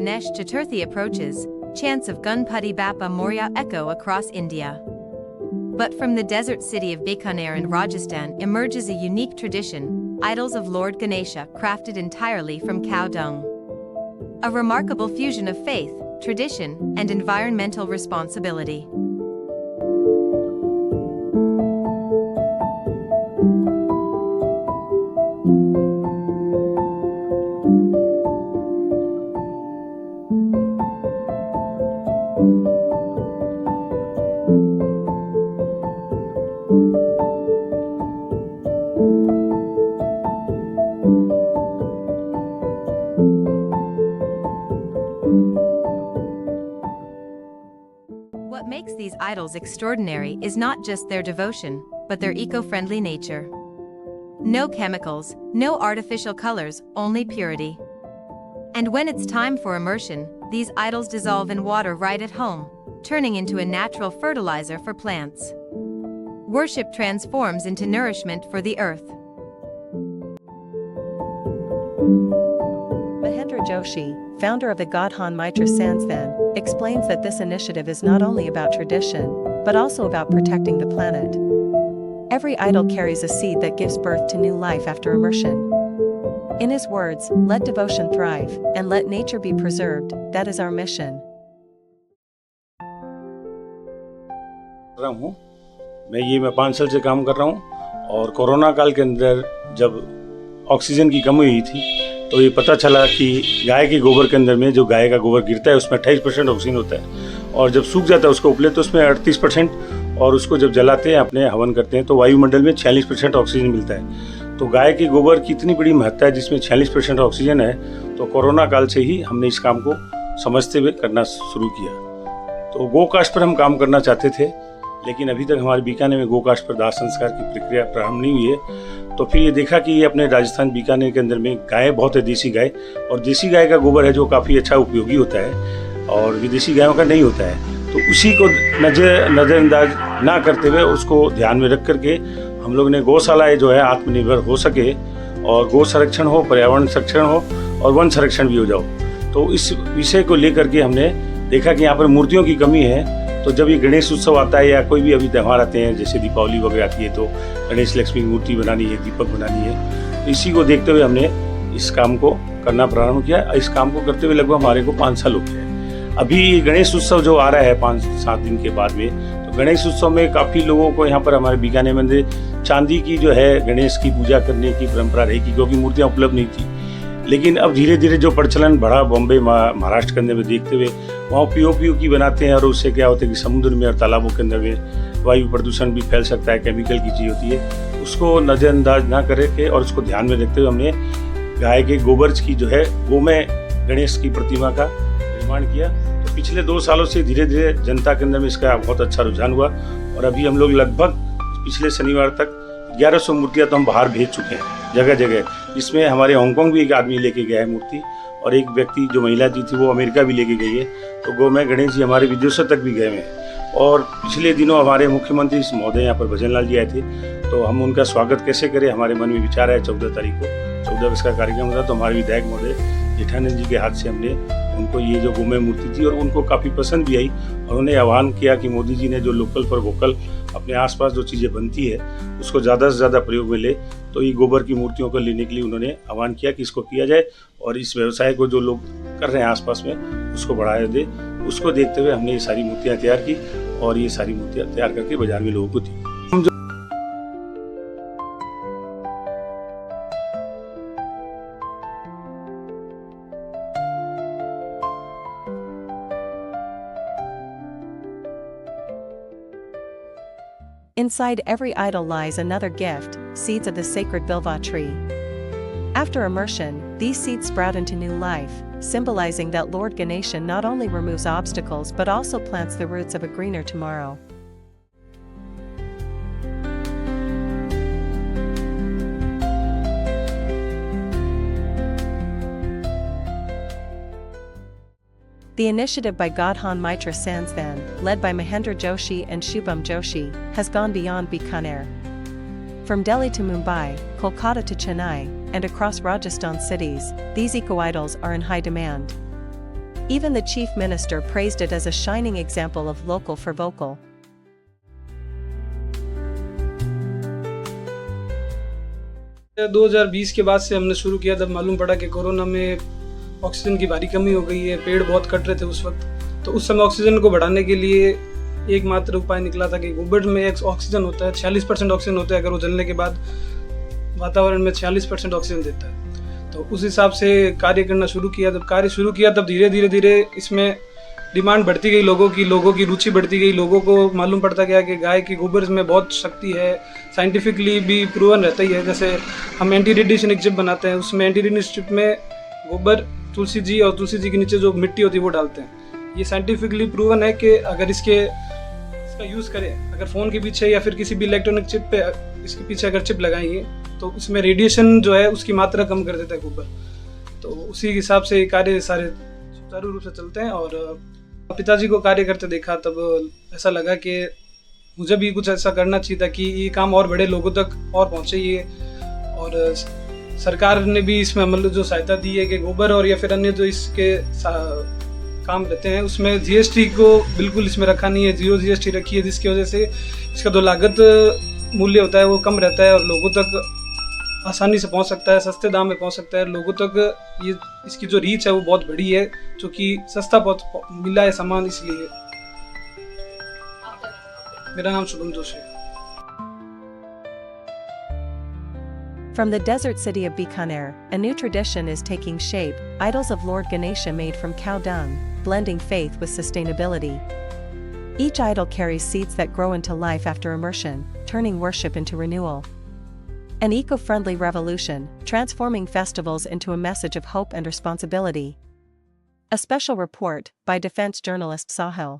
Ganesh Chaturthi approaches, chants of Ganpati Bappa Moria echo across India. But from the desert city of Bikaner in Rajasthan emerges a unique tradition, idols of Lord Ganesha crafted entirely from cow dung. A remarkable fusion of faith, tradition, and environmental responsibility. What makes these idols extraordinary is not just their devotion, but their eco-friendly nature. No chemicals, no artificial colors, only purity. And when it's time for immersion, these idols dissolve in water right at home, turning into a natural fertilizer for plants. Worship transforms into nourishment for the earth. Mahendra Joshi, founder of the Godhan Mitra Sansthan, explains that this initiative is not only about tradition, but also about protecting the planet. Every idol carries a seed that gives birth to new life after immersion. In his words, let devotion thrive, and let nature be preserved, that is our mission. मैं 5 साल से काम कर रहा हूँ और corona काल के अंदर जब ऑक्सीजन की कमी हुई थी तो ये पता चला कि गाय के गोबर के अंदर में जो गाय का गोबर गिरता है उसमें 28% ऑक्सीजन होता है और जब सूख जाता है उसको उपले तो उसमें 38% और उसको जब जलाते हैं अपने हवन करते हैं तो वायुमंडल में 46% ऑक्सीजन मिलता है। तो गाय के गोबर की इतनी बड़ी महत्ता है जिसमें 46% ऑक्सीजन है, तो कोरोना काल से ही हमने इस काम को समझते हुए करना शुरू किया। तो गोकाष्ठ पर हम काम करना चाहते थे, लेकिन अभी तक हमारे बीकानेर में गोकाष्ठ पर दाह संस्कार की प्रक्रिया प्रारंभ नहीं हुई है। तो फिर ये देखा कि ये अपने राजस्थान बीकानेर के अंदर में गाय बहुत है, देसी गाय, और देसी गाय का गोबर है जो काफ़ी अच्छा उपयोगी होता है और विदेशी गायों का नहीं होता है। तो उसी को नज़रअंदाज ना करते हुए उसको ध्यान में रख करके हम लोग ने गौशालाएँ जो है आत्मनिर्भर हो सके और गौ संरक्षण हो, पर्यावरण संरक्षण हो और वन संरक्षण भी हो जाओ। तो इस विषय को लेकर के हमने देखा कि यहाँ पर मूर्तियों की कमी है। तो जब ये गणेश उत्सव आता है या कोई भी अभी त्यौहार आते हैं जैसे दीपावली वगैरह आती है तो गणेश लक्ष्मी की मूर्ति बनानी है, दीपक बनानी है, तो इसी को देखते हुए हमने इस काम को करना प्रारंभ किया। इस काम को करते हुए लगभग हमारे को 5 साल हो गए। अभी गणेश उत्सव जो आ रहा है 5-7 दिन के बाद में, तो गणेश उत्सव में काफ़ी लोगों को यहाँ पर हमारे बीकानेर मंदिर चांदी की जो है गणेश की पूजा करने की परंपरा रहेगी, क्योंकि मूर्तियाँ उपलब्ध नहीं थी। लेकिन अब धीरे धीरे जो प्रचलन बढ़ा बॉम्बे महाराष्ट्र के अंदर में देखते हुए वहाँ पीओपीओ की बनाते हैं और उससे क्या होता है कि समुद्र में और तालाबों के अंदर में वायु प्रदूषण भी फैल सकता है, केमिकल की चीज़ होती है, उसको नज़रअंदाज ना करके और उसको ध्यान में रखते हुए हमने गाय के गोबर की जो है गोमय गणेश की प्रतिमा का निर्माण किया। तो पिछले 2 सालों से धीरे धीरे जनता के अंदर में इसका बहुत अच्छा रुझान हुआ और अभी हम लोग लगभग पिछले शनिवार तक 1100 मूर्तियाँ तो हम बाहर भेज चुके हैं जगह जगह। इसमें हमारे हांगकांग भी एक आदमी लेके गया है मूर्ति और एक व्यक्ति जो महिला जी थी वो अमेरिका भी लेके गई है। तो गोमय गणेश जी हमारे विदेशों तक भी गए हैं। और पिछले दिनों हमारे मुख्यमंत्री महोदय यहाँ पर भजन लाल जी आए थे, तो हम उनका स्वागत कैसे करें हमारे मन में विचार है। 14 तारीख को 14 अगस्त का कार्यक्रम था, तो हमारे विधायक महोदय जेठानंद जी के हाथ से हमने उनको ये जो गोमय मूर्ति थी और उनको काफ़ी पसंद भी आई और उन्होंने आह्वान किया कि मोदी जी ने जो लोकल फॉर वोकल अपने आसपास जो चीज़ें बनती है उसको ज़्यादा से ज़्यादा प्रयोग में ले, तो ये गोबर की मूर्तियों को लेने के लिए उन्होंने आह्वान किया कि इसको किया जाए और इस व्यवसाय को जो लोग कर रहे हैं आसपास में उसको बढ़ाया दे। उसको देखते हुए हमने ये सारी मूर्तियाँ तैयार की और ये सारी मूर्तियाँ तैयार करके बाजार में लोगों को दी। Inside every idol lies another gift, seeds of the sacred Bilva tree. After immersion, these seeds sprout into new life, symbolizing that Lord Ganesha not only removes obstacles but also plants the roots of a greener tomorrow. The initiative by Godhan Mitra Sansthan, led by Mahendra Joshi and Shubham Joshi, has gone beyond Bikaner. From Delhi to Mumbai, Kolkata to Chennai, and across Rajasthan cities, these eco-idols are in high demand. Even the chief minister praised it as a shining example of local for vocal. 2020 के बाद से हमने शुरू किया, तब मालूम पड़ा कि कोरोना में ऑक्सीजन की भारी कमी हो गई है, पेड़ बहुत कट रहे थे उस वक्त। तो उस समय ऑक्सीजन को बढ़ाने के लिए एकमात्र उपाय निकला था कि गोबर में एक ऑक्सीजन होता है, 46% ऑक्सीजन होता है, अगर वो जलने के बाद वातावरण में 46% ऑक्सीजन देता है। तो उस हिसाब से कार्य करना शुरू किया। जब कार्य शुरू किया तब धीरे धीरे इसमें डिमांड बढ़ती गई, लोगों की रुचि बढ़ती गई। लोगों को मालूम पड़ता गया कि गाय के गोबर में बहुत शक्ति है, साइंटिफिकली भी प्रूवन रहता ही है। जैसे हम एंटी रेडिएशन एक चिप बनाते हैं, उसमें एंटी रेडिएशन चिप में गोबर, तुलसी जी और तुलसी जी के नीचे जो मिट्टी होती है वो डालते हैं। ये साइंटिफिकली प्रूवन है कि अगर इसका यूज़ करें, अगर फ़ोन के पीछे या फिर किसी भी इलेक्ट्रॉनिक चिप पे इसके पीछे अगर चिप लगाएंगे तो इसमें रेडिएशन जो है उसकी मात्रा कम कर देता है गोबर। तो उसी हिसाब से कार्य सारे सुचारू रूप से चलते हैं। और पिताजी को कार्य करते देखा तब ऐसा लगा कि मुझे भी कुछ ऐसा करना चाहिए था कि ये काम और बड़े लोगों तक और पहुँचे। ये और सरकार ने भी इसमें मतलब जो सहायता दी है कि गोबर और या फिर अन्य जो इसके काम रहते हैं उसमें जीएसटी को बिल्कुल इसमें रखा नहीं है, 0 जीएसटी रखी है, जिसकी वजह से इसका जो लागत मूल्य होता है वो कम रहता है और लोगों तक आसानी से पहुंच सकता है, सस्ते दाम में पहुंच सकता है। लोगों तक ये इसकी जो रीच है वो बहुत बड़ी है, क्योंकि सस्ता मिला है सामान। इसलिए मेरा नाम शुभम जोशी है। From the desert city of Bikaner, a new tradition is taking shape, idols of Lord Ganesha made from cow dung, blending faith with sustainability. Each idol carries seeds that grow into life after immersion, turning worship into renewal. An eco-friendly revolution, transforming festivals into a message of hope and responsibility. A special report by defense journalist Sahil.